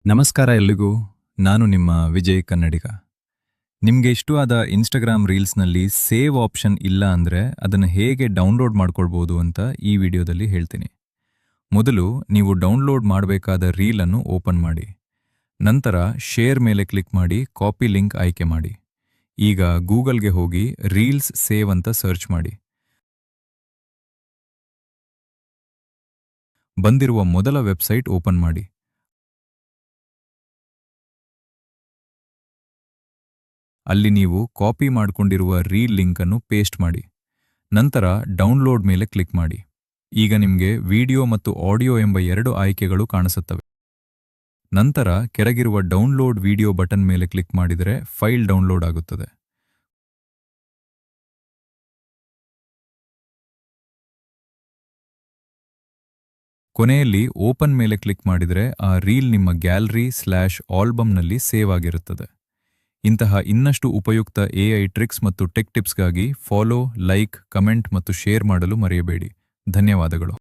ನಮಸ್ಕಾರ ಎಲ್ರಿಗೂ. ನಾನು ನಿಮ್ಮ ವಿಜಯ್ ಕನ್ನಡಿಗ. ನಿಮ್ಗೆ ಇಷ್ಟವಾದ ಇನ್‌ಸ್ಟಾಗ್ರಾಮ್ ರೀಲ್ಸ್‌ನಲ್ಲಿ ಸೇವ್ ಆಪ್ಷನ್ ಇಲ್ಲ ಅಂದ್ರೆ ಅದನ್ನ ಹೇಗೆ ಡೌನ್‌ಲೋಡ್ ಮಾಡ್ಕೊಳ್ಬೋದು ಅಂತ ಈ ವಿಡಿಯೋದಲ್ಲಿ ಹೇಳ್ತೀನಿ. ಮೊದಲು ನೀವು ಡೌನ್‌ಲೋಡ್ ಮಾಡಬೇಕಾದ ರೀಲ್ ಅನ್ನು ಓಪನ್ ಮಾಡಿ. ನಂತರ ಶೇರ್ ಮೇಲೆ ಕ್ಲಿಕ್ ಮಾಡಿ ಕಾಪಿ ಲಿಂಕ್ ಆಯ್ಕೆ ಮಾಡಿ. ಈಗ ಗೂಗಲ್‌ಗೆ ಹೋಗಿ ರೀಲ್ಸ್ ಸೇವ್ ಅಂತ ಸರ್ಚ್ ಮಾಡಿ. ಬಂದಿರುವ ಮೊದಲ ವೆಬ್ಸೈಟ್ ಓಪನ್ ಮಾಡಿ. ಅಲ್ಲಿ ನೀವು ಕಾಪಿ ಮಾಡಿಕೊಂಡಿರುವ ರೀಲ್ ಲಿಂಕ್ ಅನ್ನು ಪೇಸ್ಟ್ ಮಾಡಿ. ನಂತರ ಡೌನ್‌ಲೋಡ್ ಮೇಲೆ ಕ್ಲಿಕ್ ಮಾಡಿ. ಈಗ ನಿಮಗೆ ವಿಡಿಯೋ ಮತ್ತು ಆಡಿಯೋ ಎಂಬ 2 ಆಯ್ಕೆಗಳು ಕಾಣಿಸುತ್ತವೆ. ನಂತರ ಕೆಳಗಿರುವ ಡೌನ್‌ಲೋಡ್ ವಿಡಿಯೋ ಬಟನ್ ಮೇಲೆ ಕ್ಲಿಕ್ ಮಾಡಿದರೆ ಫೈಲ್ ಡೌನ್‌ಲೋಡ್ ಆಗುತ್ತದೆ. ಕೊನೆಯಲ್ಲಿ ಓಪನ್ ಮೇಲೆ ಕ್ಲಿಕ್ ಮಾಡಿದರೆ ಆ ರೀಲ್ ನಿಮ್ಮ ಗ್ಯಾಲರಿ/ಆಲ್ಬಮ್‌ನಲ್ಲಿ ಸೇವ್ ಆಗಿರುತ್ತದೆ. ಇಂತಹ ಇನ್ನಷ್ಟು ಉಪಯುಕ್ತ ಎಐ ಟ್ರಿಕ್ಸ್ ಮತ್ತು ಟೆಕ್ ಟಿಪ್ಸ್‌ಗಾಗಿ ಫಾಲೋ, ಲೈಕ್, ಕಮೆಂಟ್ ಮತ್ತು ಶೇರ್ ಮಾಡಲು ಮರೆಯಬೇಡಿ. ಧನ್ಯವಾದಗಳು.